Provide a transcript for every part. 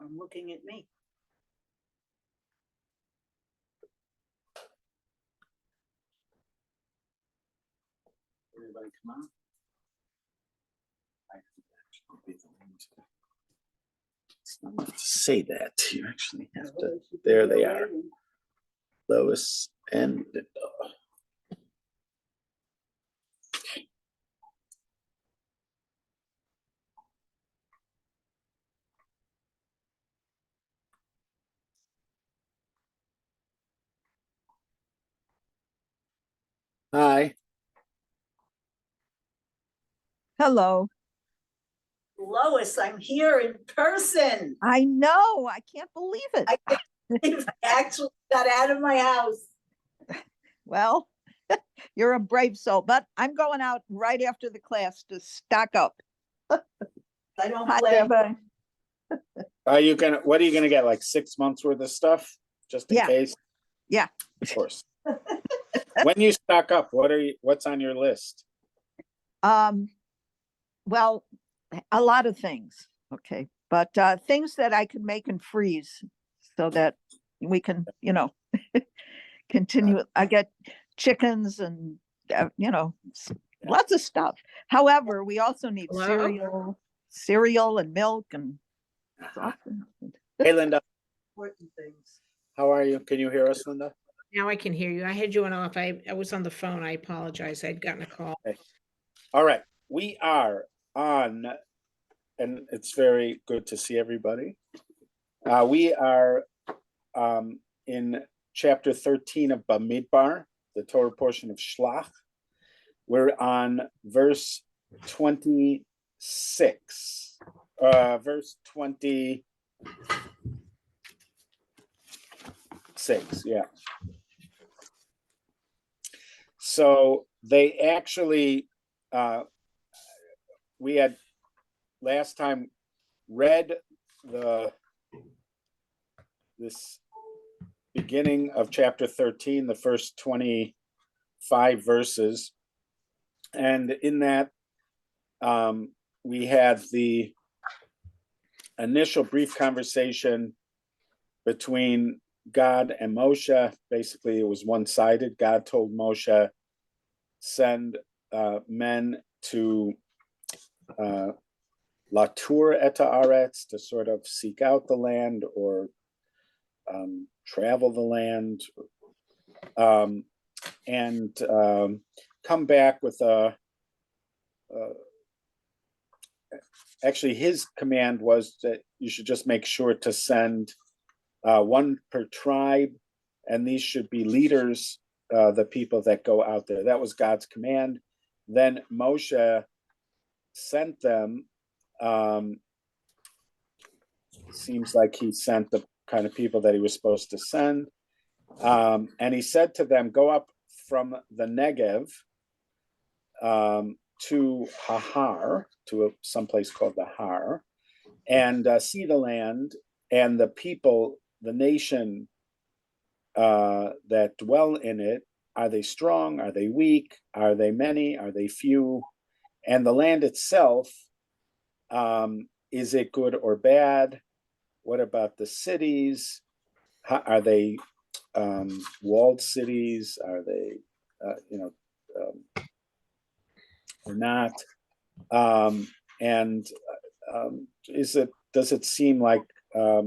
I'm looking at me. Everybody come on. It's not enough to say that. You actually have to. There they are. Lois and Linda. Hi. Hello. Lois, I'm here in person. I know. I can't believe it. I actually got out of my house. Well, you're a brave soul, but I'm going out right after the class to stock up. I don't Hi, blame Deborah. Are you gonna? What are you gonna get? Like 6 months worth of stuff, just in Yeah. case. Yeah. Of course. When you stock up, what's on your list? Well, a lot of things. Okay. But things that I can make and freeze so that we can, continue. I get chickens and, lots of stuff. However, we also need Hello? cereal and milk and Hey, Linda. important things. How are you? Can you hear us, Linda? Now I can hear you. I had you on off. I was on the phone. I apologize. I'd gotten a call. Okay. All right. We are on, and it's very good to see everybody. We are in chapter 13 of Bamidbar, the Torah portion of Shlach. We're on verse 26, verse 26, yeah. So they actually, we had last time read this beginning of chapter 13, the first 25 verses. And in that, we had the initial brief conversation between God and Moshe. Basically, it was one-sided. God told Moshe, send men to Latur et haaretz, to sort of seek out the land or travel the land, and come back with actually his command was that you should just make sure to send one per tribe, and these should be leaders, the people that go out there. That was God's command. Then Moshe sent them. Seems like he sent the kind of people that he was supposed to send. And he said to them, go up from the Negev to Hahar, to some place called the Har, and see the land and the people, the nation that dwell in it. Are they strong? Are they weak? Are they many? Are they few? And the land itself, is it good or bad? What about the cities? Are they walled cities? Are they, or not? And does it seem like a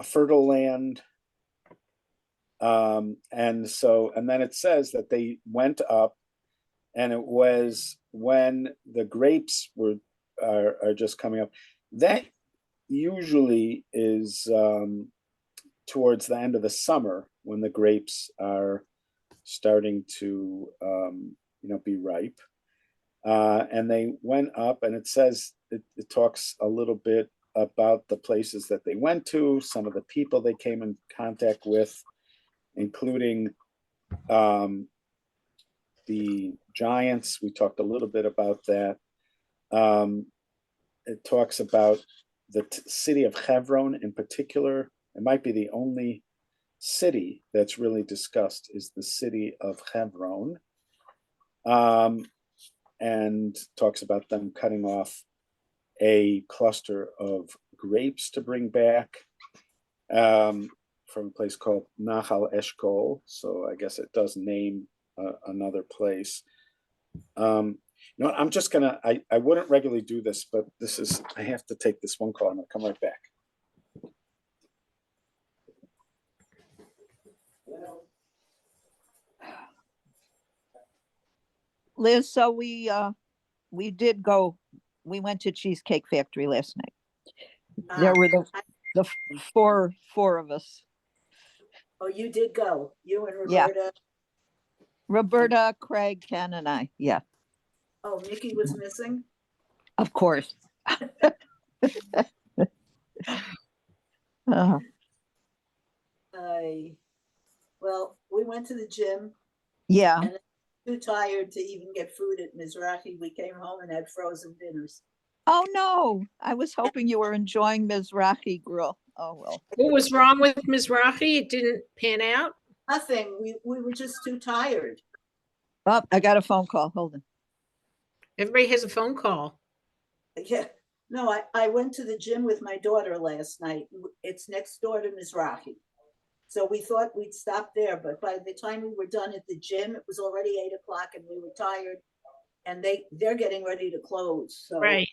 fertile land? And then it says that they went up, and it was when the grapes are just coming up. That usually is towards the end of the summer, when the grapes are starting to be ripe. And they went up, and it says it talks a little bit about the places that they went to, some of the people they came in contact with, including the giants. We talked a little bit about that. It talks about the city of Hebron in particular. It might be the only city that's really discussed, is the city of Hebron. And talks about them cutting off a cluster of grapes to bring back from a place called Nahal Eshkol. So I guess it does name another place. I'm just gonna, I wouldn't regularly do this, but I have to take this one call. I'm gonna come right back. Liz, so we went to Cheesecake Factory last night. There were the four of us. Oh, you did go. You and Yeah. Roberta. Roberta, Craig, Ken, and I. Yeah, Oh, Nikki was missing. of course. Well, we went to the gym, Yeah. and too tired to even get food at Mizrahi. We came home and had frozen dinners. Oh no, I was hoping you were enjoying Mizrahi grill. Oh well. What was wrong with Mizrahi? It didn't pan out? Nothing. We were just too tired. Oh, I got a phone call. Hold on. Everybody has a phone call. Yeah. No, I went to the gym with my daughter last night. It's next door to Mizrahi. So we thought we'd stop there, but by the time we were done at the gym, it was already 8 o'clock and we were tired, and they're getting ready to close. So, Right.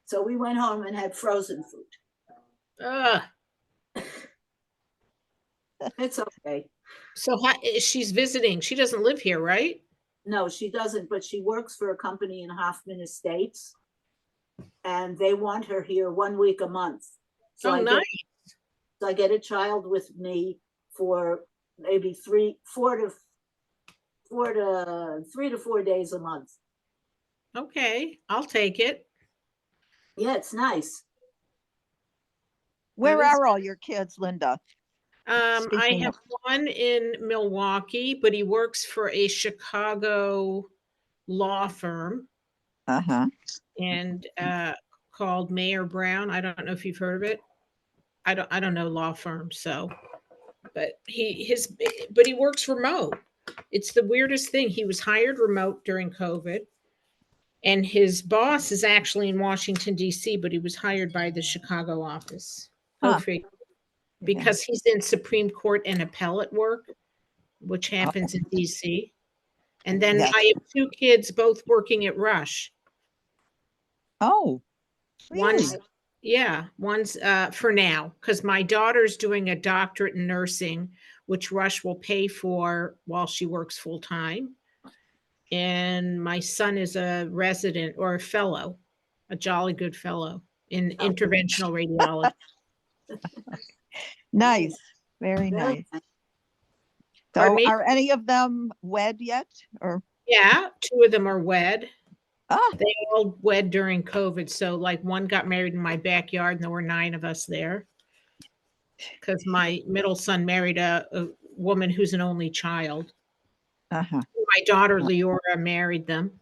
So we went home and had frozen food. It's okay. So she's visiting. She doesn't live here, right? No, she doesn't, but she works for a company in Hoffman Estates, and they want her here 1 week a month. So nice. I get a child with me for maybe 3 to 4 days a month. Okay, I'll take it. Yeah, it's nice. Where are all your kids, Linda? I have one in Milwaukee, but he works for a Chicago law firm. And called Mayer Brown. I don't know if you've heard of it. I don't know law firms, so but he works remote. It's the weirdest thing. He was hired remote during COVID, and his boss is actually in Washington, D.C., but he was hired by the Chicago office. Because he's in Supreme Court and appellate work, which happens in D.C. And then I have 2 kids, both working at Rush. Oh, One's for now, because my daughter's doing a doctorate in nursing, which Rush will pay for while she works full time. And my son is a resident or a fellow, a jolly good fellow in interventional radiology. Nice, very Very nice. nice. Pardon So me? are any of them wed yet or? Yeah, two of them are wed. Ah, They all wed during COVID. So like one got married in my backyard and there were 9 of us there. Because my middle son married a woman who's an only child. uh-huh. My daughter Leora married them.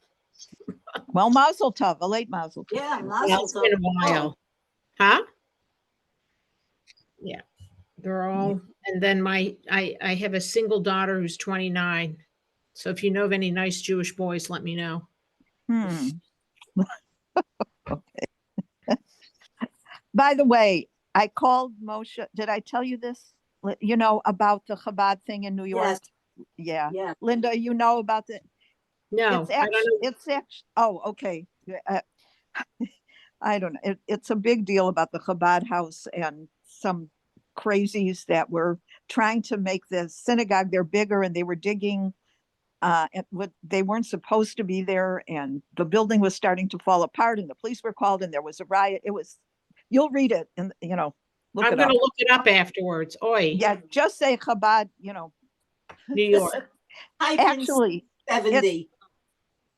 Well, mazel tov, a late mazel tov. Yeah, Yeah, mazel it's been a tov. while. Huh? Yeah. They're all, and then I have a single daughter who's 29. So if you know of any nice Jewish boys, let me know. Hmm. Okay. By the way, I called Moshe. Did I tell you this? You know, about the Chabad thing in New York? Yes, Yeah. yeah. Linda, you know about the, No, it's I don't actually, know. it's actually, oh, okay. Uh, I don't know. It's a big deal about the Chabad house and some crazies that were trying to make the synagogue there bigger, and they were digging they weren't supposed to be there, and the building was starting to fall apart, and the police were called, and there was a riot. It was, you'll read it and look I'm it going up. to look it up afterwards. Oi, Yeah, just say Chabad, New York. Type in actually it's 70.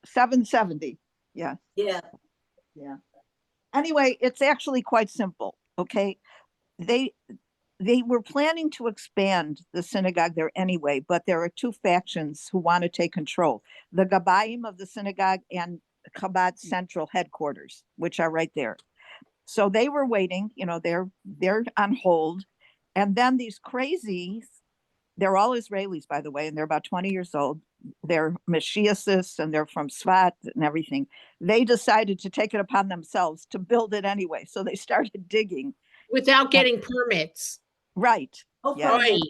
770. Yeah. Yeah, Yeah. Anyway, it's actually quite simple. Okay. They they were planning to expand the synagogue there anyway, but there are two factions who want to take control: the Gabayim of the synagogue and Chabad Central headquarters, which are right there. So they were waiting, they're on hold. And then these crazies, they're all Israelis, by the way, and they're about 20 years old. They're Mashiacists and they're from Svat and everything. They decided to take it upon themselves to build it anyway. So they started digging. Without getting permits. Right. no Yeah. Oi. permit.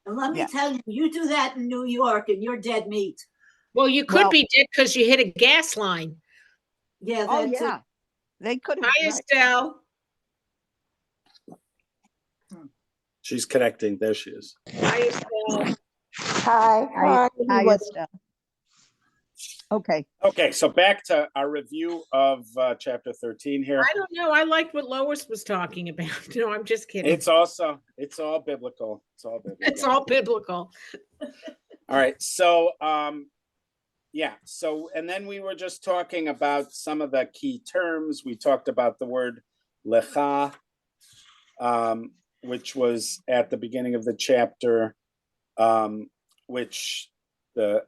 And let me Yeah. tell you, you do that in New York and you're dead meat. Well, you could Well, be dead because you hit a gas line. Yeah, oh that's yeah. They could have. Hi, Right. Estelle. She's connecting. There she is. Hi, Estelle. Hi, everybody. Estelle. Okay. Okay, so back to our review of chapter 13 here. I don't know. I liked what Lois was talking about. No, I'm just kidding. It's all biblical. It's all biblical. It's all biblical. All right. So yeah. So and then we were just talking about some of the key terms. We talked about the word lecha, which was at the beginning of the chapter, which the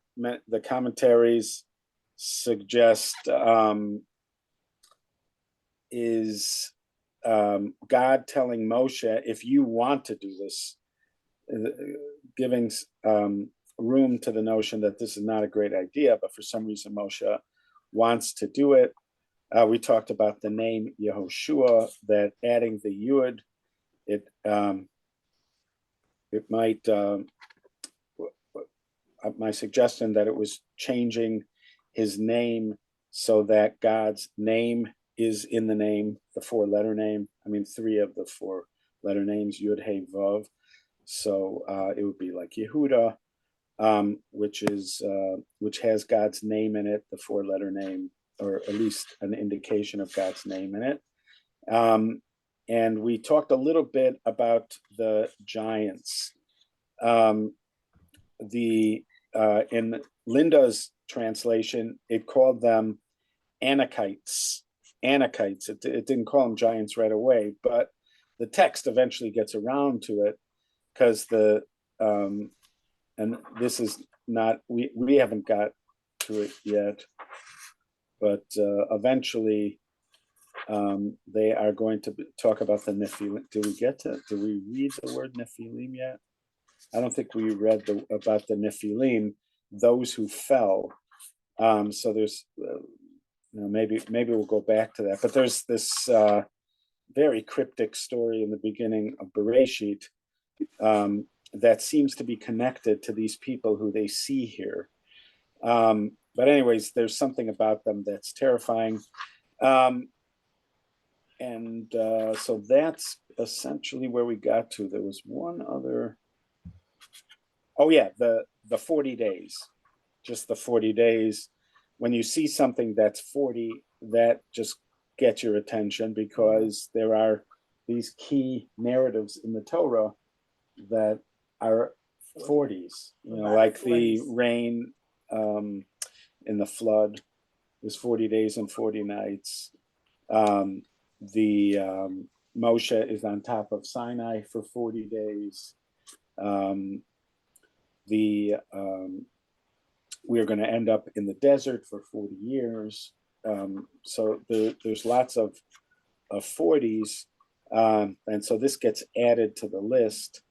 commentaries suggest is God telling Moshe, if you want to do this, giving room to the notion that this is not a great idea, but for some reason Moshe wants to do it. We talked about the name Yehoshua, that adding the Yud, it might, my suggestion that it was changing his name so that God's name is in the name, the 4-letter name. I mean, 3 of the 4-letter names, Yud, Hey, Vav. So it would be like Yehuda, which has God's name in it, the 4-letter name, or at least an indication of God's name in it. And we talked a little bit about the giants. In Linda's translation, it called them Anakites. Anakites. It didn't call them giants right away, but the text eventually gets around to it because and this is not, we haven't got to it yet, but eventually they are going to talk about the Nephilim. Did we read the word Nephilim yet? I don't think we read about the Nephilim, those who fell. So there's, maybe we'll go back to that. But there's this very cryptic story in the beginning of Bereshit that seems to be connected to these people who they see here. But anyways, there's something about them that's terrifying. So that's essentially where we got to. There was one other. Oh yeah, the 40 days, just the 40 days. When you see something that's 40, that just gets your attention because there are these key narratives in the Torah that are 40s, like the rain in the flood is 40 days and 40 nights. Moshe is on top of Sinai for 40 days. We're going to end up in the desert for 40 years. So there's lots of 40s. And so this gets added to the list.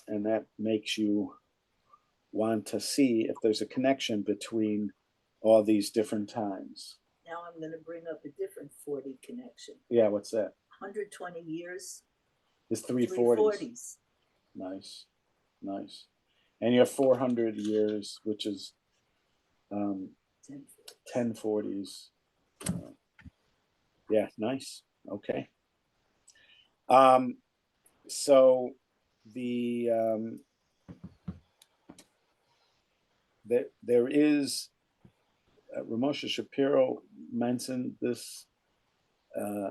And that makes you want to see if there's a connection between all these different times. Now I'm going to bring up a different 40 connection. Yeah, what's that? 120 years It's 340s. Nice. And you have 400 years, which is 1040s. Yeah, nice. Okay. So there is Ramosha Shapiro mentioned this.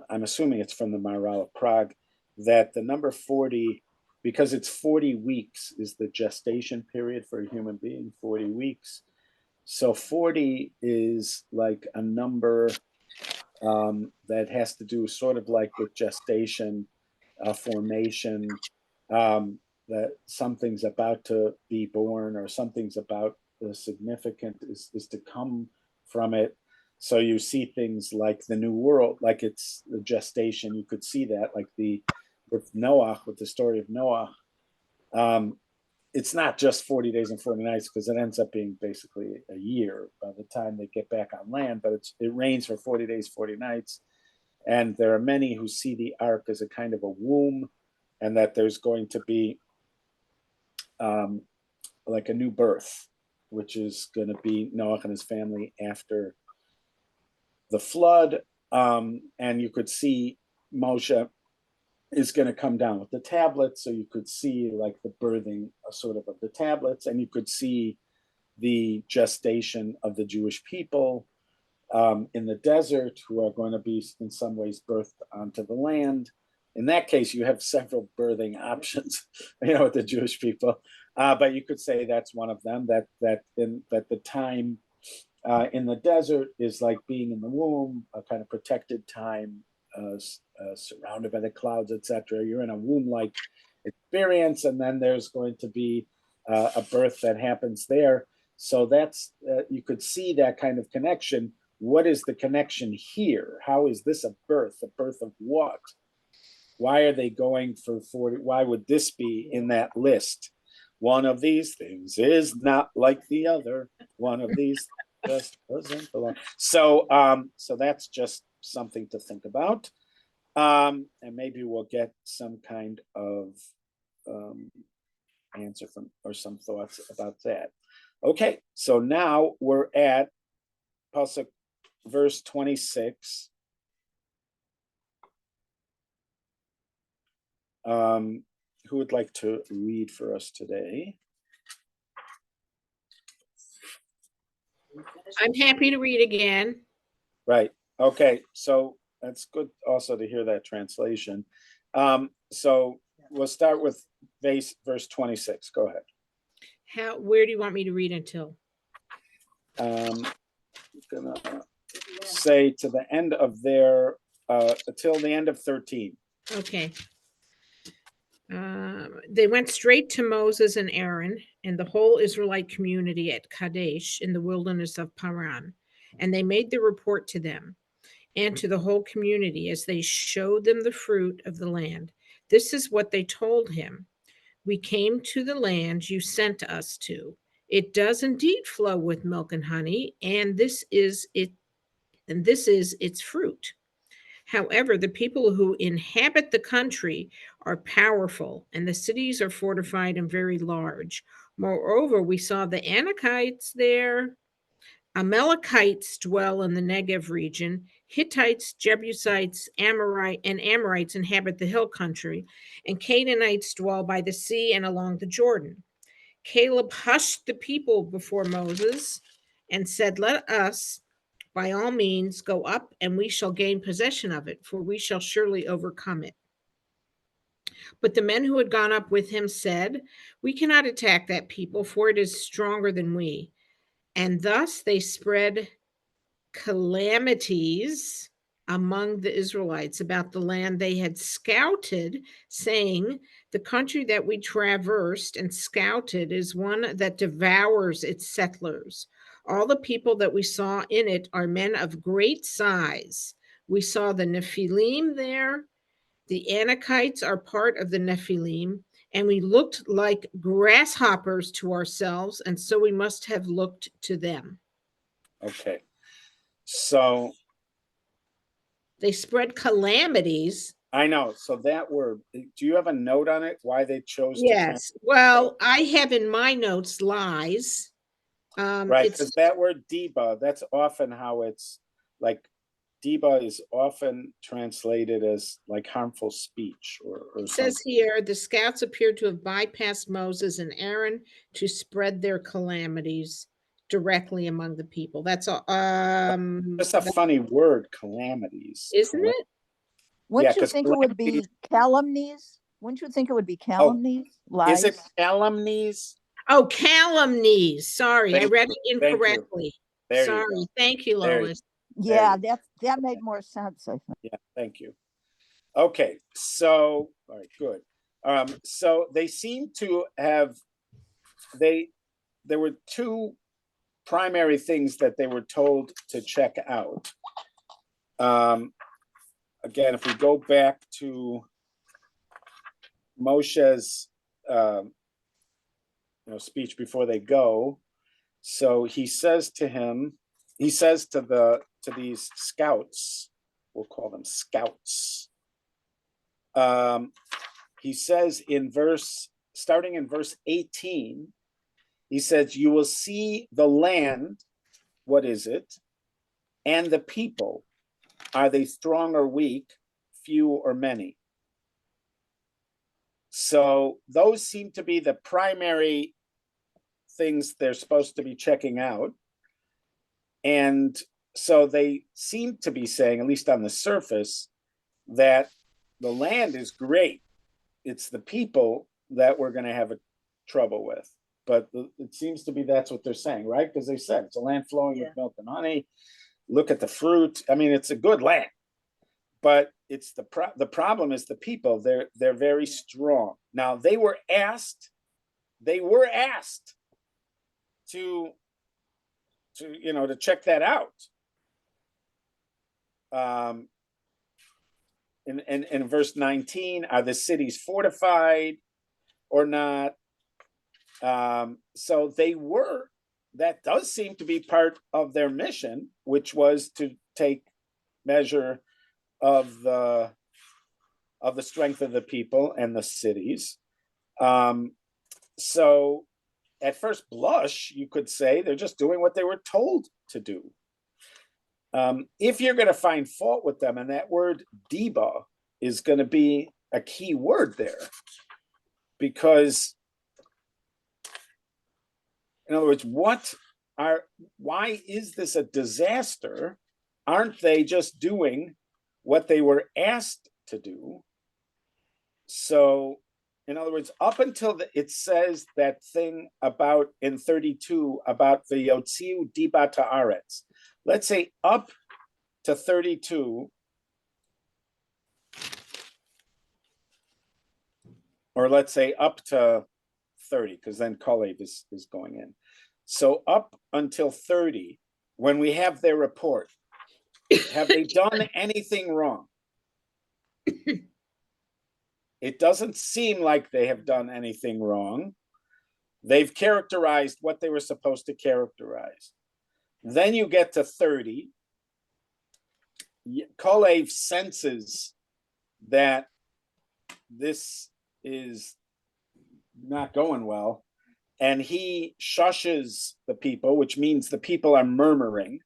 I'm assuming it's from the Maharal of Prague, that the number 40, because it's 40 weeks is the gestation period for a human being, 40 weeks. So 40 is like a number that has to do sort of like with gestation, formation, that something's about to be born or something's about significant is to come from it. So you see things like the new world, like it's the gestation. You could see that, like with Noah, with the story of Noah. It's not just 40 days and 40 nights, because it ends up being basically a year by the time they get back on land, but it rains for 40 days, 40 nights. And there are many who see the ark as a kind of a womb, and that there's going to be like a new birth, which is going to be Noah and his family after the flood. And you could see Moshe is going to come down with the tablets. So you could see like the birthing sort of the tablets, and you could see the gestation of the Jewish people in the desert, who are going to be in some ways birthed onto the land. In that case, you have several birthing options, with the Jewish people. But you could say that's one of them, that the time in the desert is like being in the womb, a kind of protected time, surrounded by the clouds, etc. You're in a womb-like experience, and then there's going to be a birth that happens there. So that's you could see that kind of connection. What is the connection here? How is this a birth? A birth of what? Why are they going for 40? Why would this be in that list? One of these things is not like the other. One of these just doesn't belong. So that's just something to think about. And maybe we'll get some kind of answer from, or some thoughts about that. Okay, so now we're at Pasuk verse 26. Who would like to read for us today? I'm happy to read again. Right. Okay. So that's good also to hear that translation. So we'll start with verse 26. Go ahead. Where do you want me to read until? I'm gonna say to the end of their until the end of 13. Okay. They went straight to Moses and Aaron and the whole Israelite community at Kadesh in the wilderness of Paran, and they made the report to them and to the whole community as they showed them the fruit of the land. This is what they told him. We came to the land you sent us to. It does indeed flow with milk and honey, and this is its fruit. However, the people who inhabit the country are powerful, and the cities are fortified and very large. Moreover, we saw the Anakites there. Amalekites dwell in the Negev region. Hittites, Jebusites, Amorites inhabit the hill country, and Canaanites dwell by the sea and along the Jordan. Caleb hushed the people before Moses and said, "Let us By all means, go up, and we shall gain possession of it, for we shall surely overcome it. But the men who had gone up with him said, we cannot attack that people, for it is stronger than we. And thus they spread calamities among the Israelites about the land they had scouted, saying, the country that we traversed and scouted is one that devours its settlers. All the people that we saw in it are men of great size. We saw the Nephilim there. The Anakites are part of the Nephilim, and we looked like grasshoppers to ourselves, and so we must have looked to them. Okay. So they spread calamities. I know. So that word, do you have a note on it? Why they chose Yes. Well, I have in my notes lies. Right, because that word deba, that's often how it's like, deba is often translated as like harmful speech or it says something. here, the scouts appeared to have bypassed Moses and Aaron to spread their calamities directly among the people. That's all. That's a funny word, calamities. Isn't it? Wouldn't you think it would be calumnies? Wouldn't you think it would be calumnies? Lies? Is it calumnies? Oh, calumnies. Sorry, I read it incorrectly. Sorry. Thank you, Lois. Yeah, that made more sense, I think. Yeah, thank you. Okay, so all right, good. So they seem to have there were two primary things that they were told to check out. Again, if we go back to Moshe's speech before they go, so he says to these scouts, we'll call them scouts. He says starting in verse 18, he says, you will see the land, what is it? And the people, are they strong or weak, few or many? So those seem to be the primary things they're supposed to be checking out. And so they seem to be saying, at least on the surface, that the land is great. It's the people that we're going to have trouble with. But it seems to be that's what they're saying, right? Because they said it's a land flowing with milk and honey. Look at the fruit. I mean, it's a good land. But it's the problem is the people. They're very strong. Now they were asked to check that out. In verse 19, are the cities fortified or not? So that does seem to be part of their mission, which was to take measure of the strength of the people and the cities. So at first blush, you could say they're just doing what they were told to do. If you're going to find fault with them, and that word deba is going to be a key word there, because in other words, why is this a disaster? Aren't they just doing what they were asked to do? So, in other words, up until it says that thing about in 32 about the Yotziu Diba Ta'aretz. Let's say up to 32, or let's say up to 30, because then Kalev is going in. So up until 30, when we have their report, have they done anything wrong? It doesn't seem like they have done anything wrong. They've characterized what they were supposed to characterize. Then you get to 30. Kalev senses that this is not going well, and he shushes the people, which means the people are murmuring.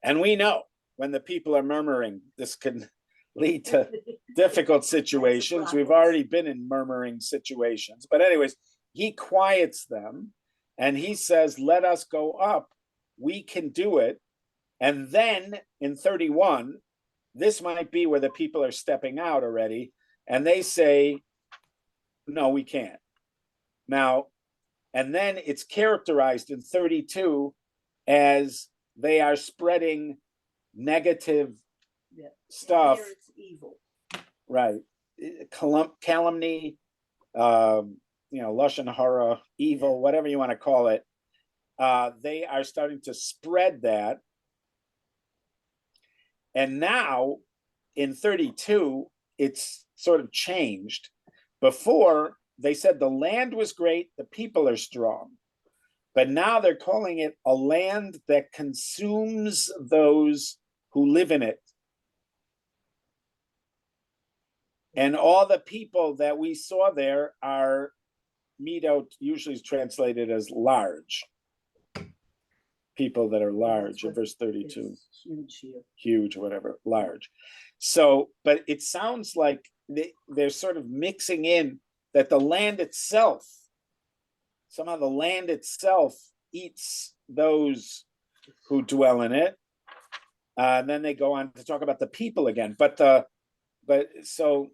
And we know when the people are murmuring, this can lead to difficult situations. We've already been in murmuring situations. But anyways, he quiets them and he says, let us go up. We can do it. And then in 31, this might be where the people are stepping out already, and they say, no, we can't. Now, and then it's characterized in 32 as they are spreading negative stuff. Here it's evil. Right. Calumny, lashon hara, evil, whatever you want to call it. They are starting to spread that. And now in 32, it's sort of changed. Before, they said the land was great, the people are strong. But now they're calling it a land that consumes those who live in it. And all the people that we saw there are, midot usually is translated as large. People that are large in verse 32. Huge here. Huge, whatever, large. So, but it sounds like they're sort of mixing in that the land itself, somehow the land itself eats those who dwell in it. And then they go on to talk about the people again. But so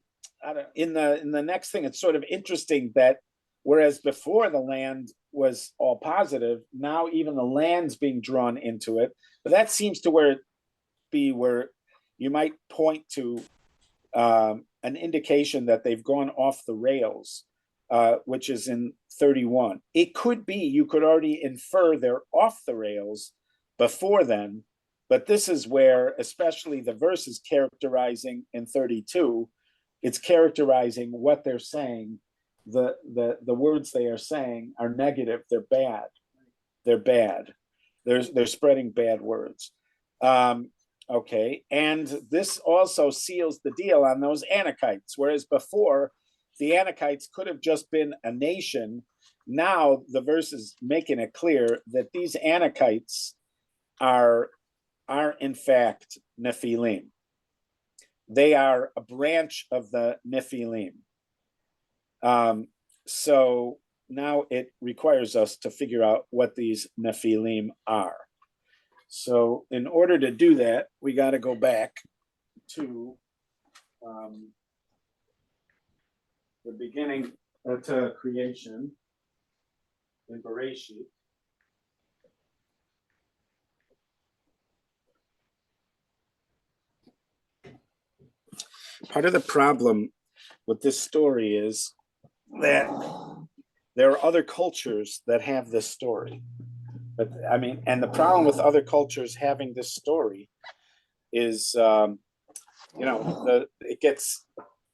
in the next thing, it's sort of interesting that whereas before the land was all positive, now even the land's being drawn into it. But that seems to where you might point to an indication that they've gone off the rails, which is in 31. It could be you could already infer they're off the rails before then, but this is where, especially the verse is characterizing in 32, it's characterizing what they're saying. The words they are saying are negative. They're bad. They're bad. They're spreading bad words. Okay, and this also seals the deal on those Anakites, whereas before the Anakites could have just been a nation. Now the verse is making it clear that these Anakites are in fact Nephilim. They are a branch of the Nephilim. So now it requires us to figure out what these Nephilim are. So in order to do that, we got to go back to the beginning to creation in Bereshit. Part of the problem with this story is that there are other cultures that have this story. But I mean, and the problem with other cultures having this story is, it gets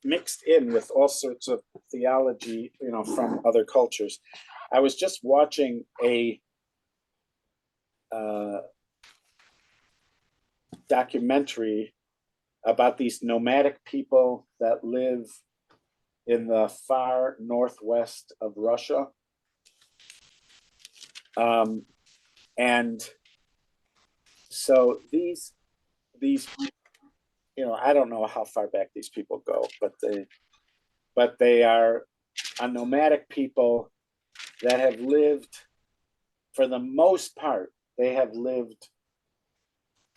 mixed in with all sorts of theology, from other cultures. I was just watching a documentary about these nomadic people that live in the far northwest of Russia. And so these, I don't know how far back these people go, but they are a nomadic people that have lived, for the most part, they have lived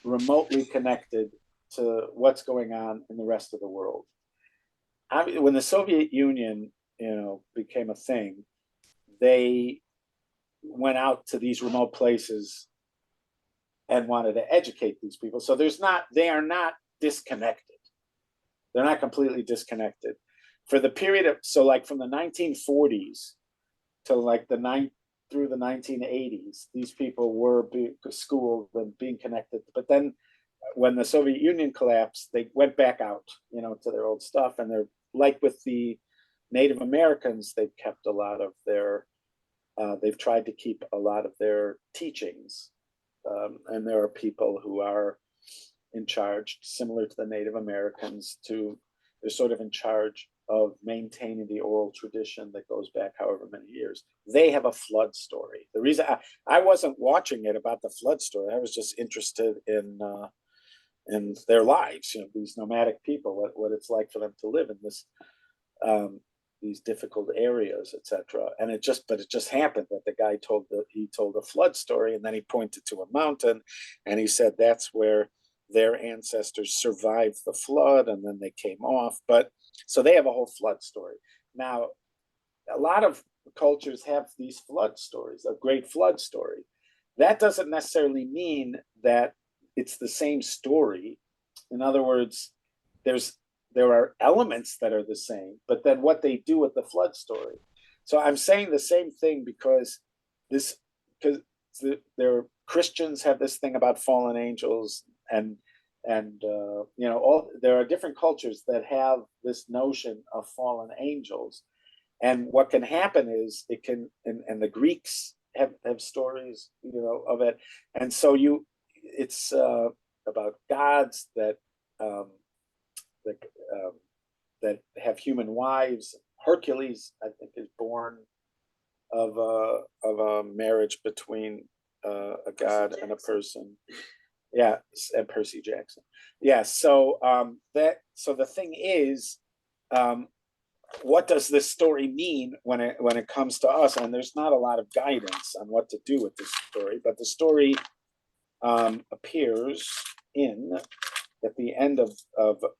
remotely connected to what's going on in the rest of the world. When the Soviet Union, became a thing, they went out to these remote places and wanted to educate these people. So they are not disconnected. They're not completely disconnected. For the period of, so like from the 1940s to like through the 1980s, these people were being schooled and being connected. But then when the Soviet Union collapsed, they went back out, to their old stuff. And they're like with the Native Americans, they've kept a lot of their, they've tried to keep a lot of their teachings. And there are people who are in charge, similar to the Native Americans, they're sort of in charge of maintaining the oral tradition that goes back however many years. They have a flood story. The reason I wasn't watching it about the flood story, I was just interested in their lives, these nomadic people, what it's like for them to live in this. these difficult areas, etc. And it just happened that the guy told a flood story, and then he pointed to a mountain, and he said that's where their ancestors survived the flood, and then they came off. But so they have a whole flood story. Now, a lot of cultures have these flood stories, a great flood story. That doesn't necessarily mean that it's the same story. In other words, there are elements that are the same, but then what they do with the flood story. So I'm saying the same thing because there Christians have this thing about fallen angels, and there are different cultures that have this notion of fallen angels. And what can happen is and the Greeks have stories, of it. And so it's about gods that have human wives. Hercules, I think, is born of a marriage between a god and a person. Yeah, and Percy Jackson. Yeah, so the thing is, what does this story mean when it comes to us? And there's not a lot of guidance on what to do with this story, but the story appears at the end of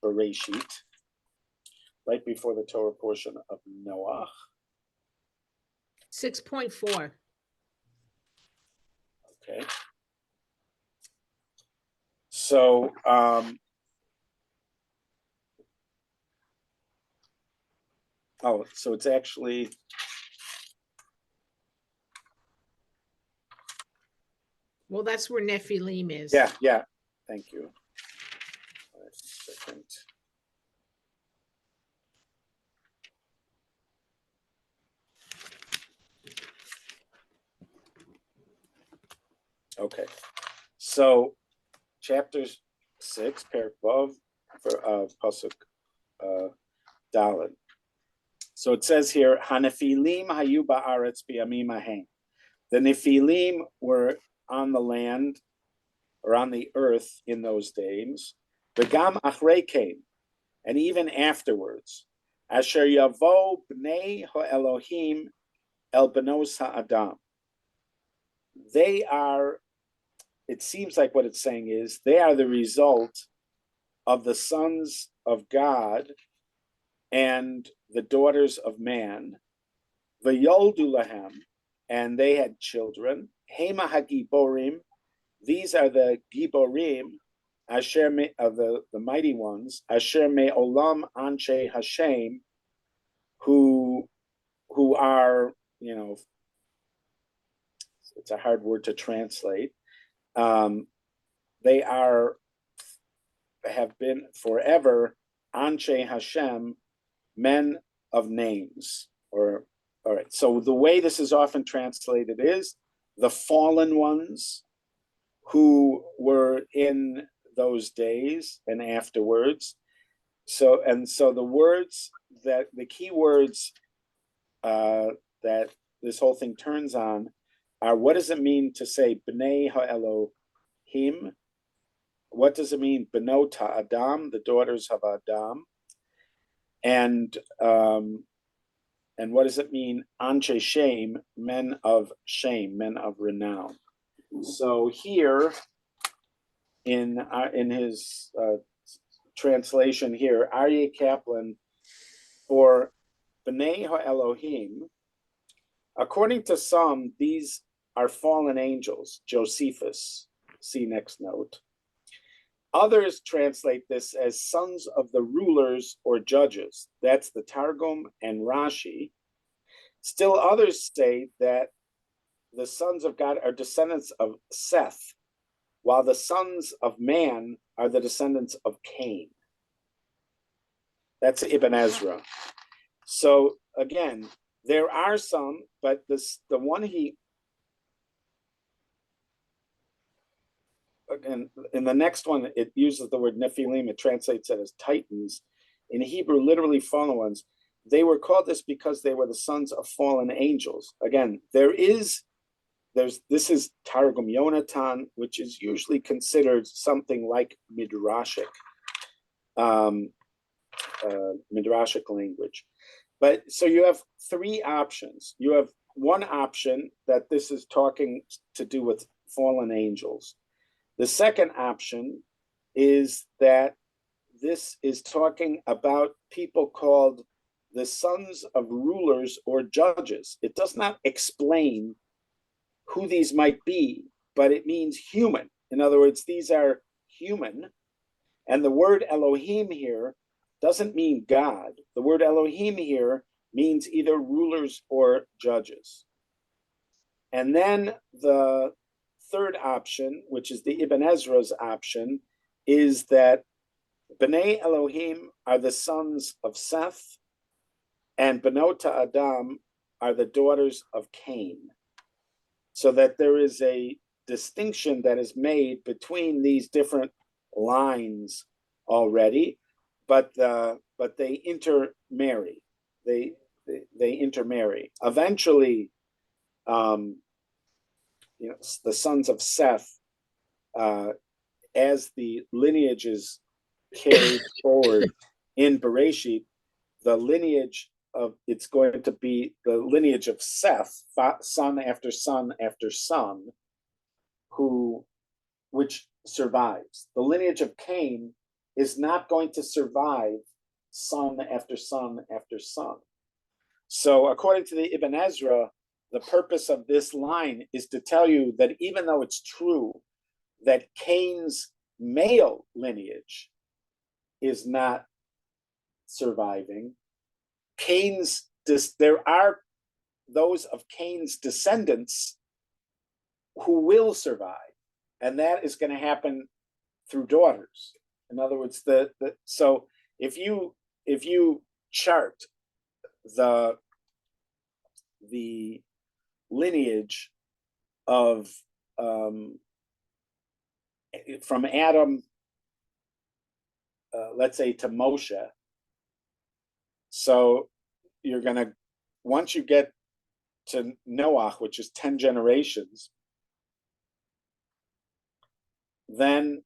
Bereshit, right before the Torah portion of Noah. 6.4. Okay. So so it's actually Well, that's where Nephilim is. yeah. Thank you. Second. Okay, so chapter 6, Perek Vav, for pasuk Daled. So it says here, Hanephilim hayu ba'aretz biyamim ahem. The Nephilim were on the land, or on the earth in those days. V'gam achrei came, and even afterwards, asher yavo bnei ha'elohim el benos ha'adam. They are, it seems like what it's saying is, they are the result of the sons of God and the daughters of man. V'yoldu lahem, and they had children. Hema hagiborim, these are the giborim, asher of the mighty ones, asher me olam anshe Hashem, who are, it's a hard word to translate. They have been forever anshe Hashem, men of names. All right. So the way this is often translated is the fallen ones who were in those days and afterwards. So the key words that this whole thing turns on are, what does it mean to say Bnei Ha'Elohim? What does it mean Benot Ha'Adam, the daughters of Adam? And what does it mean Anshe Shem, men of shame, men of renown? So here in his translation here, Aryeh Kaplan, for Bnei Ha'Elohim, according to some, these are fallen angels, Josephus, see next note. Others translate this as sons of the rulers or judges. That's the Targum and Rashi. Still others say that the sons of God are descendants of Seth, while the sons of man are the descendants of Cain. That's Ibn Ezra. So again, there are some, but the one again, in the next one, it uses the word Nephilim. It translates it as titans. In Hebrew, literally fallen ones. They were called this because they were the sons of fallen angels. Again, this is Targum Yonatan, which is usually considered something like midrashic language. But so you have three options. You have one option that this is talking to do with fallen angels. The second option is that this is talking about people called the sons of rulers or judges. It does not explain who these might be, but it means human. In other words, these are human. And the word Elohim here doesn't mean God. The word Elohim here means either rulers or judges. And then the third option, which is the Ibn Ezra's option, is that B'nai Elohim are the sons of Seth, and Benota Adam are the daughters of Cain. So that there is a distinction that is made between these different lines already, but they intermarry. They intermarry. Eventually, the sons of Seth, as the lineage is carried forward in Bereshit, the lineage of it's going to be the lineage of Seth, son after son after son, which survives. The lineage of Cain is not going to survive son after son after son. So according to the Ibn Ezra, the purpose of this line is to tell you that even though it's true that Cain's male lineage is not surviving, there are those of Cain's descendants who will survive, and that is going to happen through daughters. In other words, so if you chart the lineage of from Adam, let's say, to Moshe. So you're going to, once you get to Noah, which is 10 generations, then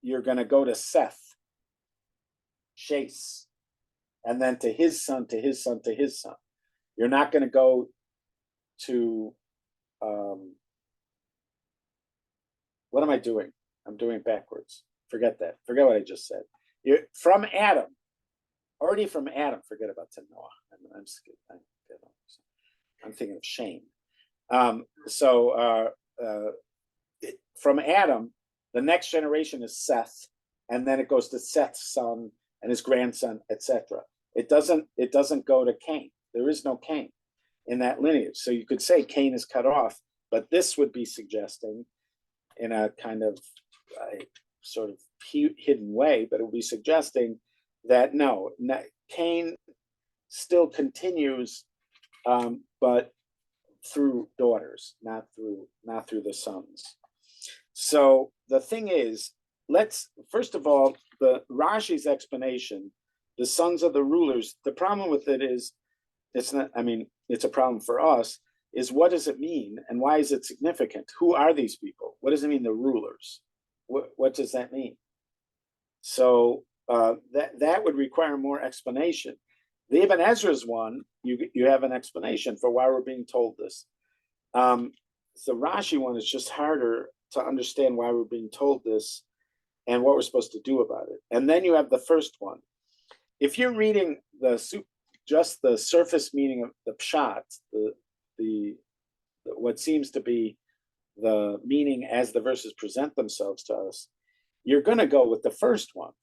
you're going to go to Seth, Shase, and then to his son, to his son, to his son. You're not going to go to, what am I doing? I'm doing it backwards. Forget that. Forget what I just said. You're from Adam. Already from Adam, forget about to Noah. I'm thinking of Shane. From Adam, the next generation is Seth, and then it goes to Seth's son and his grandson, etc. It doesn't go to Cain. There is no Cain in that lineage. So you could say Cain is cut off, but this would be suggesting, in a kind of sort of hidden way, but it would be suggesting that no, Cain still continues, but through daughters, not through the sons. So the thing is, let's first of all, the Rashi's explanation, the sons of the rulers. The problem with it is, it's not. I mean, it's a problem for us. Is what does it mean, and why is it significant? Who are these people? What does it mean, the rulers? What does that mean? So that would require more explanation. The Ibn Ezra's one, you have an explanation for why we're being told this. The Rashi one is just harder to understand why we're being told this and what we're supposed to do about it. And then you have the first one. If you're reading just the surface meaning of the pshat, the what seems to be the meaning as the verses present themselves to us, you're going to go with the first one.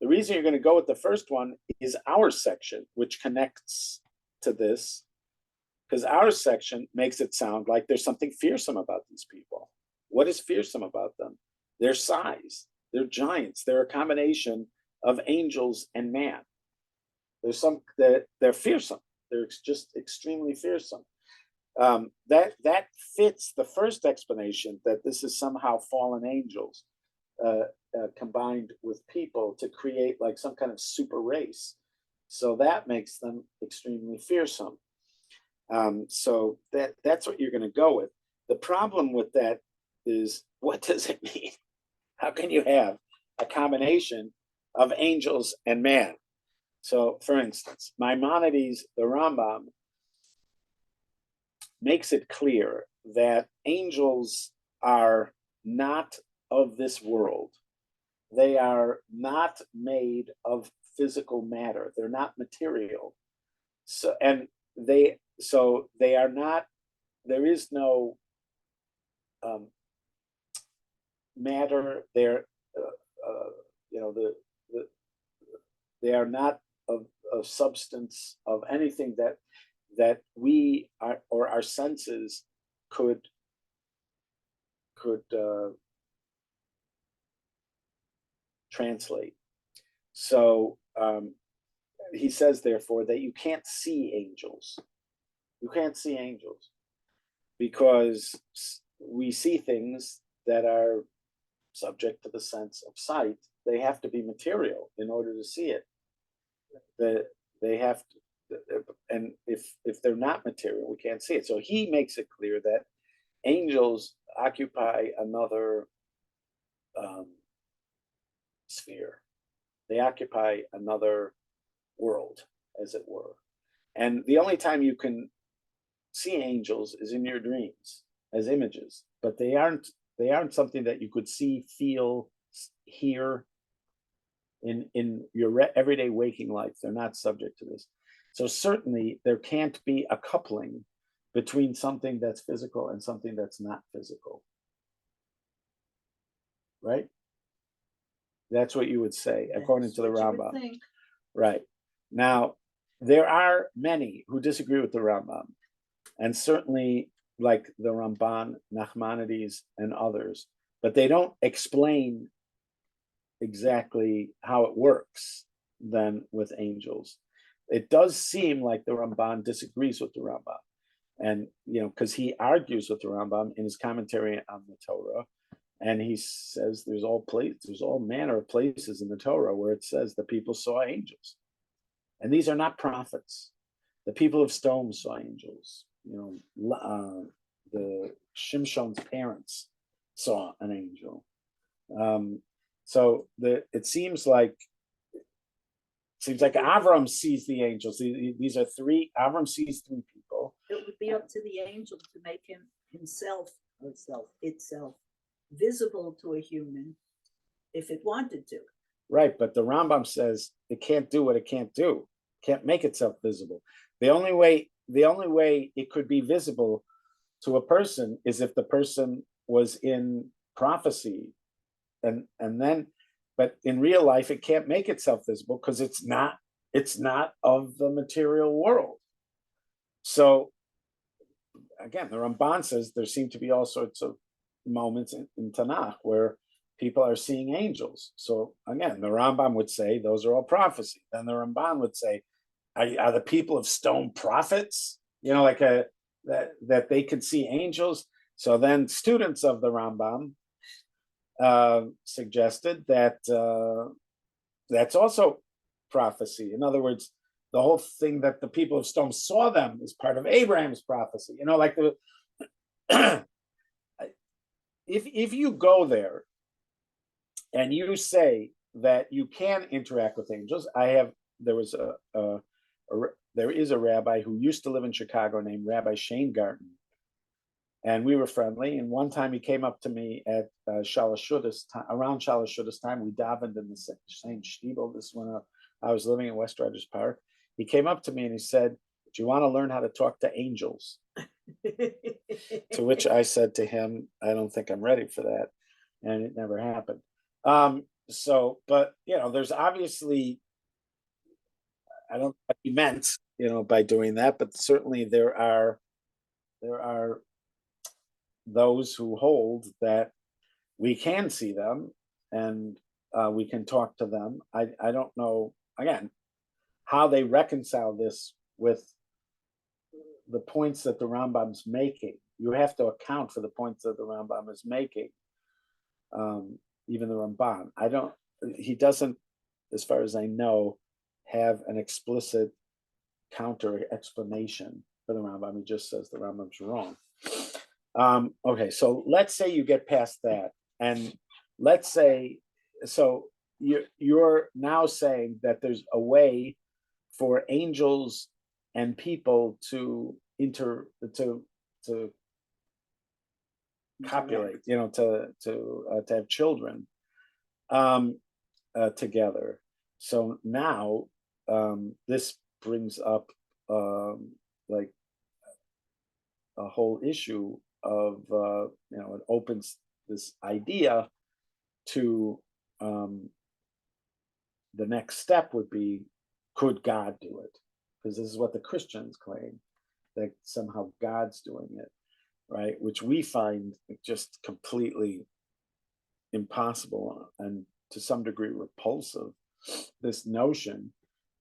The reason you're going to go with the first one is our section, which connects to this, because our section makes it sound like there's something fearsome about these people. What is fearsome about them? Their size. They're giants. They're a combination of angels and man. They're fearsome. They're just extremely fearsome. That fits the first explanation, that this is somehow fallen angels combined with people to create like some kind of super race. So that makes them extremely fearsome. So that's what you're going to go with. The problem with that is, what does it mean? How can you have a combination of angels and man? So, for instance, Maimonides, the Rambam, makes it clear that angels are not of this world. They are not made of physical matter. They're not material. So they are not. There is no matter. They're the they are not of substance of anything that we are or our senses could translate. So he says, therefore, that you can't see angels. You can't see angels because we see things that are subject to the sense of sight. They have to be material in order to see it. They have to, and if they're not material, we can't see it. So he makes it clear that angels occupy another sphere. They occupy another world, as it were. And the only time you can see angels is in your dreams as images, but they aren't something that you could see, feel, hear in your everyday waking life. They're not subject to this. So certainly there can't be a coupling between something that's physical and something that's not physical. Right? That's what you would say, according to the Rambam. Right. Now, there are many who disagree with the Rambam, and certainly like the Ramban, Nachmanides, and others, but they don't explain exactly how it works then with angels. It does seem like the Ramban disagrees with the Rambam, and because he argues with the Rambam in his commentary on the Torah, and he says there's all manner of places in the Torah where it says the people saw angels, and these are not prophets. The people of Stone saw angels. The Shimshon's parents saw an angel. So it seems like Avram sees the angels. These are Avram sees three people. It would be up to the angel to make itself visible to a human if it wanted to. Right, but the Rambam says it can't do what it can't do. It can't make itself visible. The only way it could be visible to a person is if the person was in prophecy, and then, but in real life it can't make itself visible because it's not of the material world. So again, the Ramban says there seem to be all sorts of moments in Tanakh where people are seeing angels. So again, the Rambam would say those are all prophecy. Then the Ramban would say, are the people of Stone prophets? That they could see angels. So then students of the Rambam suggested that that's also prophecy. In other words, the whole thing that the people of Stone saw them is part of Abraham's prophecy. If you go there and you say that you can interact with angels, there is a rabbi who used to live in Chicago named Rabbi Shane Garten, and we were friendly. And one time he came up to me at Shalosh Shudas time, around Shalosh Shudas time. We davened in the same shtibel. This when I was living in West Rogers Park. He came up to me and he said, "Do you want to learn how to talk to angels?" To which I said to him, "I don't think I'm ready for that," and it never happened. But there's obviously, I don't know what he meant, by doing that, but certainly there are those who hold that we can see them and we can talk to them. I don't know, again, how they reconcile this with the points that the Rambam's making. You have to account for the points that the Rambam is making. Even the Ramban, he doesn't, as far as I know, have an explicit counter explanation for the Rambam. He just says the Rambam's wrong. Okay, so let's say you get past that, and let's say, so you're now saying that there's a way for angels and people to copulate, to have children together. So now this brings up like a whole issue of it opens this idea to the next step would be, could God do it? Because this is what the Christians claim, that somehow God's doing it, right? Which we find just completely impossible and to some degree repulsive, this notion.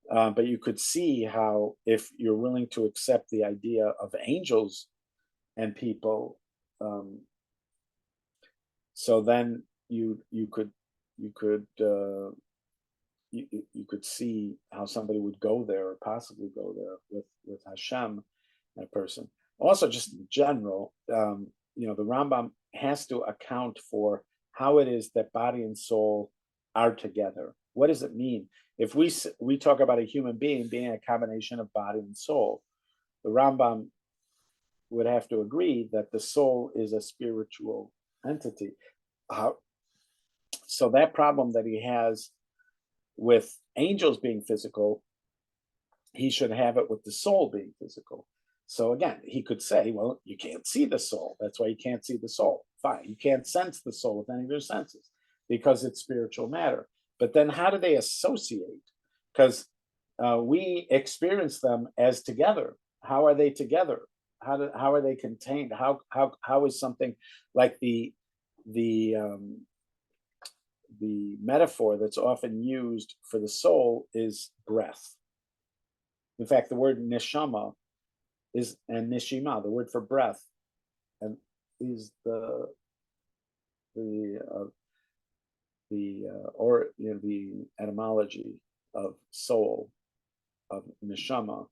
But you could see how, if you're willing to accept the idea of angels and people, so then you could see how somebody would go there, or possibly go there with Hashem, a person. Also, just in general, the Rambam has to account for how it is that body and soul are together. What does it mean? If we talk about a human being being a combination of body and soul, the Rambam would have to agree that the soul is a spiritual entity. So that problem that he has with angels being physical, he should have it with the soul being physical. So again, he could say, well, you can't see the soul. That's why you can't see the soul. Fine. You can't sense the soul with any of your senses because it's spiritual matter. But then how do they associate? Because we experience them as together. How are they together? How are they contained? How is something like the metaphor that's often used for the soul is breath. In fact, the word neshama and neshima, the word for breath, and is the etymology of soul, of neshama,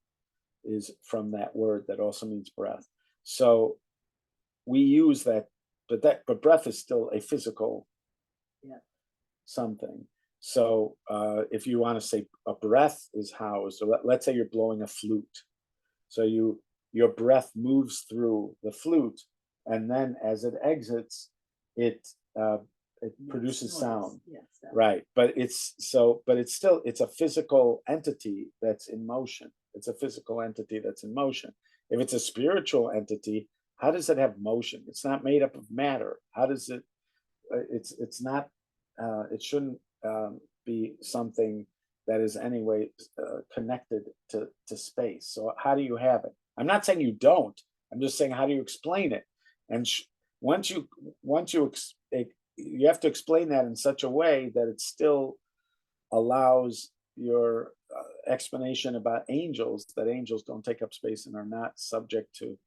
is from that word that also means breath. So we use that, but breath is still a physical something. So if you want to say a breath is housed, so let's say you're blowing a flute. So your breath moves through the flute, and then as it exits, it produces sound. Yes, right? But it's still a physical entity that's in motion. It's a physical entity that's in motion. If it's a spiritual entity, how does it have motion? It's not made up of matter. How does it? It's not. It shouldn't be something that is anyway connected to space. So how do you have it? I'm not saying you don't. I'm just saying, how do you explain it? And once you have to explain that in such a way that it still allows your explanation about angels, that angels don't take up space and are not subject to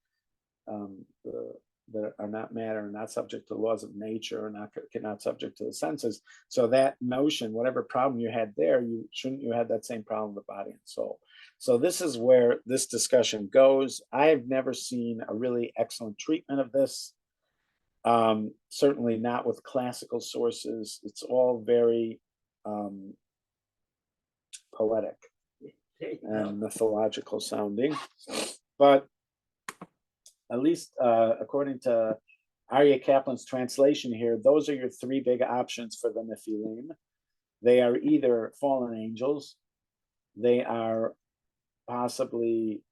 that are not matter, not subject to the laws of nature, not subject to the senses. So that notion, whatever problem you had there, you had that same problem with body and soul. So this is where this discussion goes. I've never seen a really excellent treatment of this. Certainly not with classical sources. It's all very poetic and mythological sounding. But at least according to Aryeh Kaplan's translation here, those are your three big options for the Nephilim. They are either fallen angels, they are possibly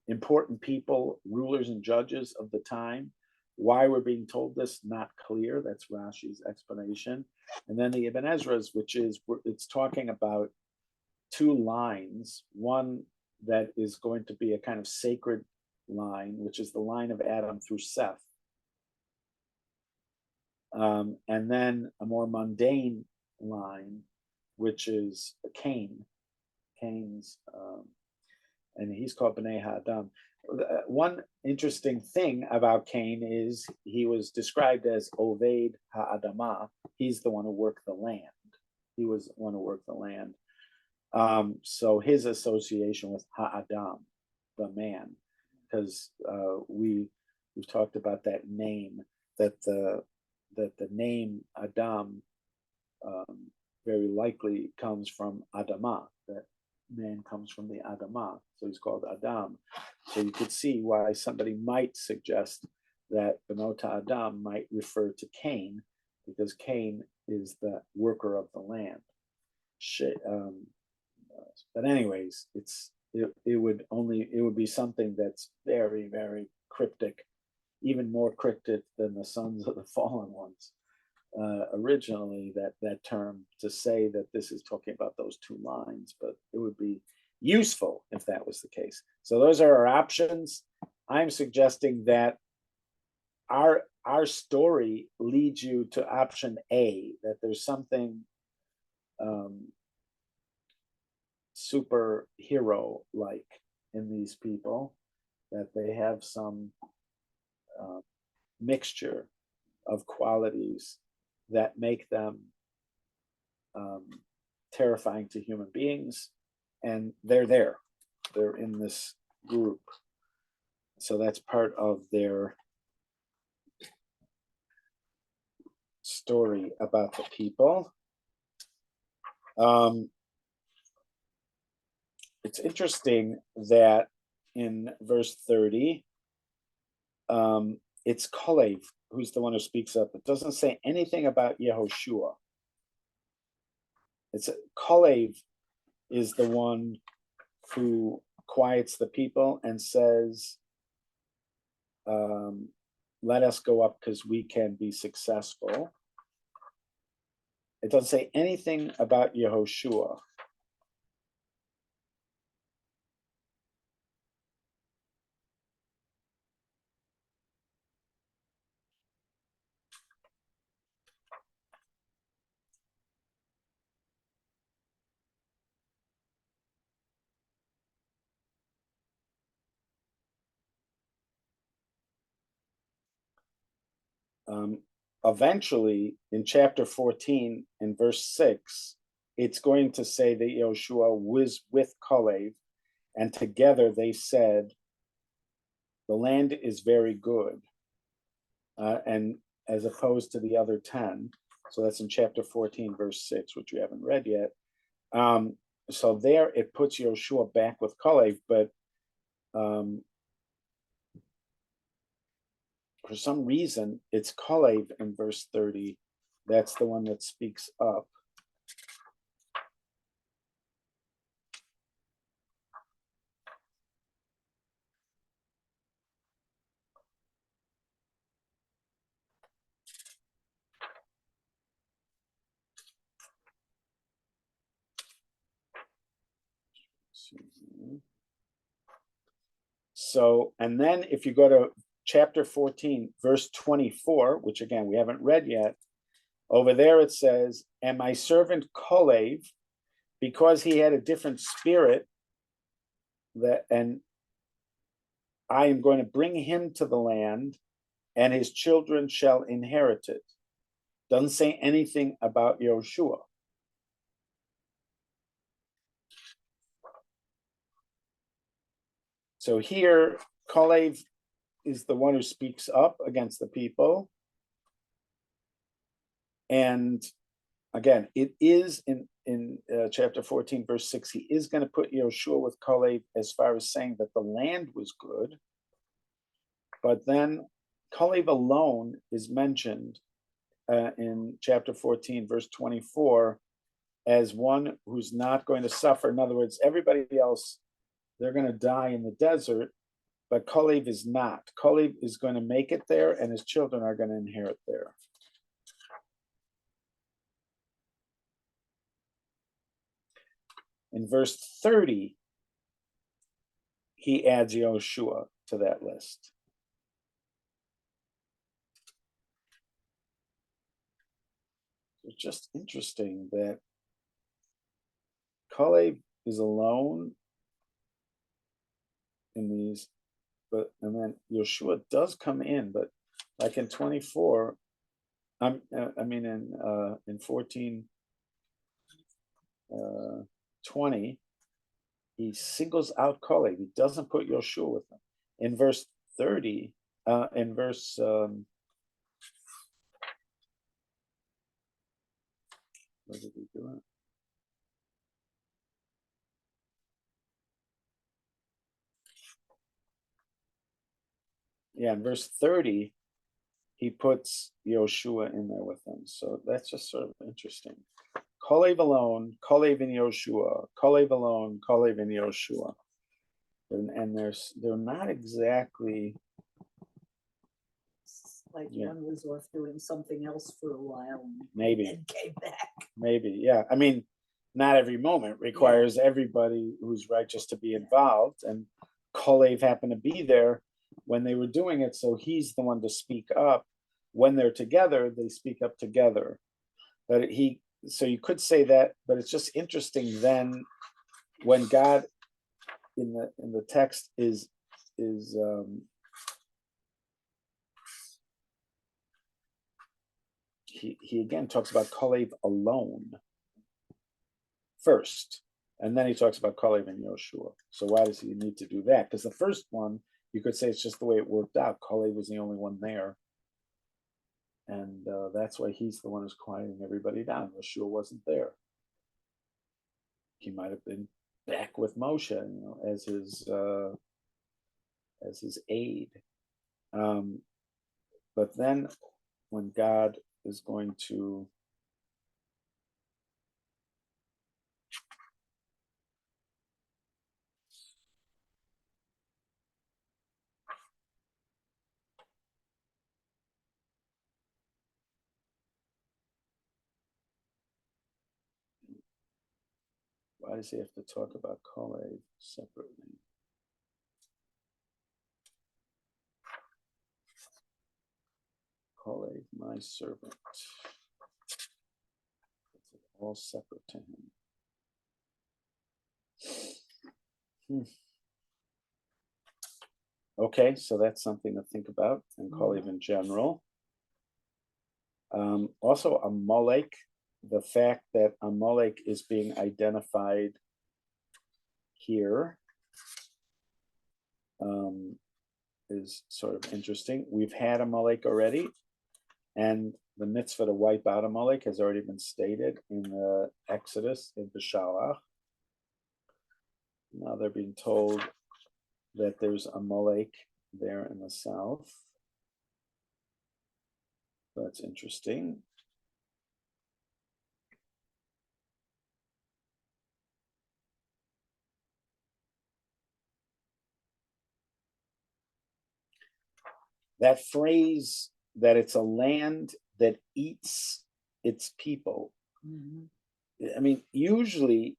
important people, rulers and judges of the time. Why we're being told this, not clear. That's Rashi's explanation. And then the Ibn Ezra's, it's talking about two lines. One that is going to be a kind of sacred line, which is the line of Adam through Seth. And then a more mundane line, which is Cain's, and he's called B'nai Ha'adam. One interesting thing about Cain is he was described as Oved Ha'adamah. He's the one who worked the land. He was the one who worked the land. So his association with Ha'adam, the man, because we've talked about that name, that the name Adam very likely comes from Adamah, that man comes from the Adamah, so he's called Adam. So you could see why somebody might suggest that Benota Adam might refer to Cain, because Cain is the worker of the land. But anyways, it would be something that's very, very cryptic, even more cryptic than the sons of the fallen ones. Originally, that term, to say that this is talking about those two lines, but it would be useful if that was the case. So those are our options. I'm suggesting that our story leads you to option A, that there's something superhero like in these people, that they have some mixture of qualities that make them terrifying to human beings, and they're in this group. So that's part of their story about the people. It's interesting that in verse 30, it's Kalev who's the one who speaks up. It doesn't say anything about Yehoshua. It's Kalev is the one who quiets the people and says, let us go up because we can be successful. It doesn't say anything about Yehoshua. Eventually, in chapter 14, in verse 6, it's going to say that Yehoshua was with Kalev, and together they said, the land is very good. And as opposed to the other 10, so that's in chapter 14, verse 6, which we haven't read yet. So there it puts Yehoshua back with Kalev, but for some reason, it's Kalev in verse 30. That's the one that speaks up. So, and then if you go to chapter 14, verse 24, which again, we haven't read yet, over there it says, and my servant Kalev, because he had a different spirit, and I am going to bring him to the land, and his children shall inherit it. Doesn't say anything about Yehoshua. So here, Kalev is the one who speaks up against the people. And again, it is in chapter 14, verse 6, he is going to put Yehoshua with Kalev as far as saying that the land was good. But then Kalev alone is mentioned in chapter 14, verse 24, as one who's not going to suffer. In other words, everybody else, they're going to die in the desert, but Kalev is not. Kalev is going to make it there, and his children are going to inherit there. In verse 30, he adds Yehoshua to that list. It's just interesting that Kalev is alone in these, and then Yehoshua does come in, but like in 24, in 14, 20, he singles out Kalev. He doesn't put Yehoshua with him. In verse 30, in verse where did he do it? yeah, in verse 30, he puts Yoshua in there with them. So that's just sort of interesting. Kolev alone, Kolev in Yoshua, Kolev alone, Kolev in Yoshua. And they're not exactly, Like Yeah. one was off doing something else for a while. And maybe, then came back. maybe, yeah. I mean, not every moment requires everybody who's righteous to be involved. And Kolev happened to be there when they were doing it. So he's the one to speak up. When they're together, they speak up together. But so you could say that, but it's just interesting then when God in the text is he again talks about Kolev alone first, and then he talks about Kolev and Yoshua. So why does he need to do that? Because the first one, you could say it's just the way it worked out. Kolev was the only one there, and that's why he's the one who's quieting everybody down. Yoshua wasn't there. He might have been back with Moshe, as his aide. But then when God is going to why does he have to talk about Kolev separately? Kolev, my servant. It's all separate to him. Okay, so that's something to think about, and Kolev in general. Also, Amalek, the fact that Amalek is being identified here is sort of interesting. We've had Amalek already, and the mitzvah to wipe out Amalek has already been stated in the Exodus in Beshalach. Now they're being told that there's Amalek there in the south. That's interesting. That phrase that it's a land that eats its people. I mean, usually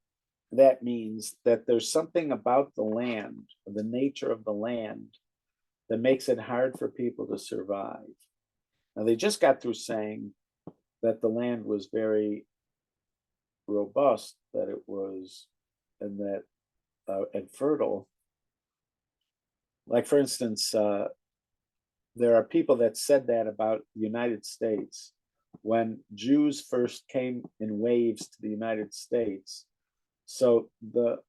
that means that there's something about the land, the nature of the land, that makes it hard for people to survive. Now, they just got through saying that the land was very robust, that it was, and that, and fertile. Like, for instance, there are people that said that about the United States. When Jews first came in waves to the United States, so there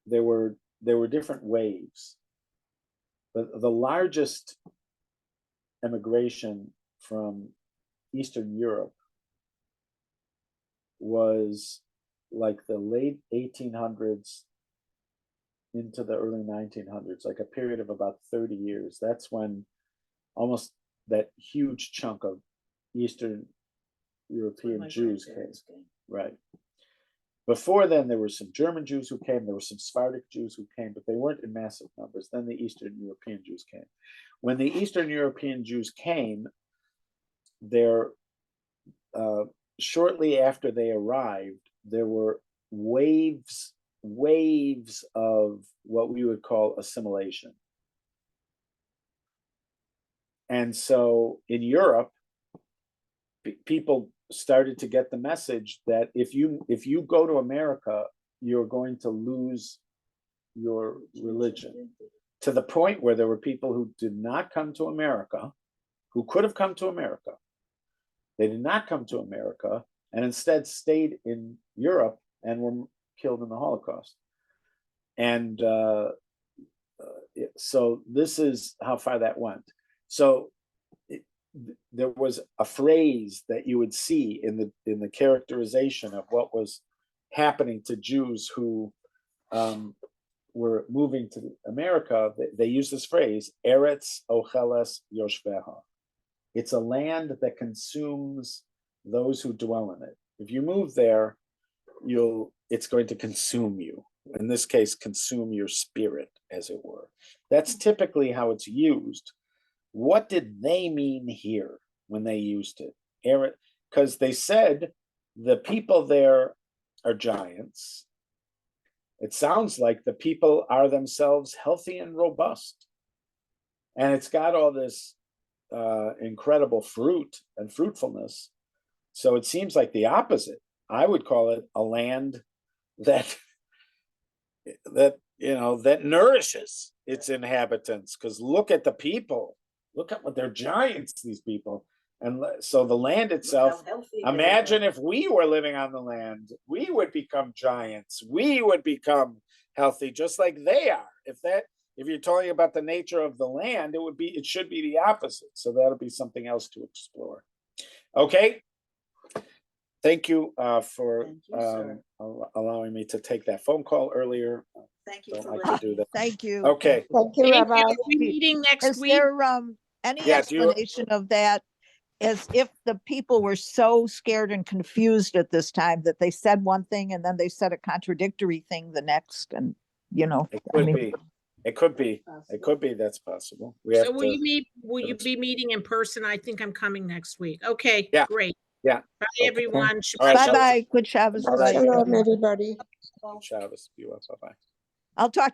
were different waves. The largest immigration from Eastern Europe was like the late 1800s into the early 1900s, like a period of about 30 years. That's when almost that huge chunk of Eastern European Jews came. Right. Before then, there were some German Jews who came, there were some Sephardic Jews who came, but they weren't in massive numbers. Then the Eastern European Jews came. When the Eastern European Jews came, shortly after they arrived, there were waves of what we would call assimilation. And so in Europe, people started to get the message that if you go to America, you're going to lose your religion, to the point where there were people who did not come to America, who could have come to America. They did not come to America and instead stayed in Europe and were killed in the Holocaust. And so this is how far that went. So there was a phrase that you would see in the characterization of what was happening to Jews who were moving to America, they use this phrase, Eretz Ocheles Yoshveha. It's a land that consumes those who dwell in it. If you move there, it's going to consume you. In this case, consume your spirit, as it were. That's typically how it's used. What did they mean here when they used it? Because they said the people there are giants. It sounds like the people are themselves healthy and robust. And it's got all this incredible fruit and fruitfulness. So it seems like the opposite. I would call it a land that nourishes its inhabitants, because look at the people. Look at what they're giants, these people. And so the land itself, imagine if we were living on the land, we would become giants. We would become healthy just like they are. If you're talking about the nature of the land, it should be the opposite. So that'll be something else to explore. Okay. Thank you for allowing me to take that phone call earlier. Thank you Don't for like to do that. Thank you. Okay. Thank you, Thank Rabbi. you. We're meeting next Is week. there any Yeah, do you- explanation of that? As if the people were so scared and confused at this time that they said one thing and then they said a contradictory thing the next, and It could be. It could be. It could be. That's possible. We have So will to. you be meeting in person? I think I'm coming next week. Okay, Yeah. great. Yeah. Bye, Okay. everyone. All right. bye-bye, good Shabbos. All right. Bye. Shalom, everybody. Shabbos. Be well. Bye-bye. I'll talk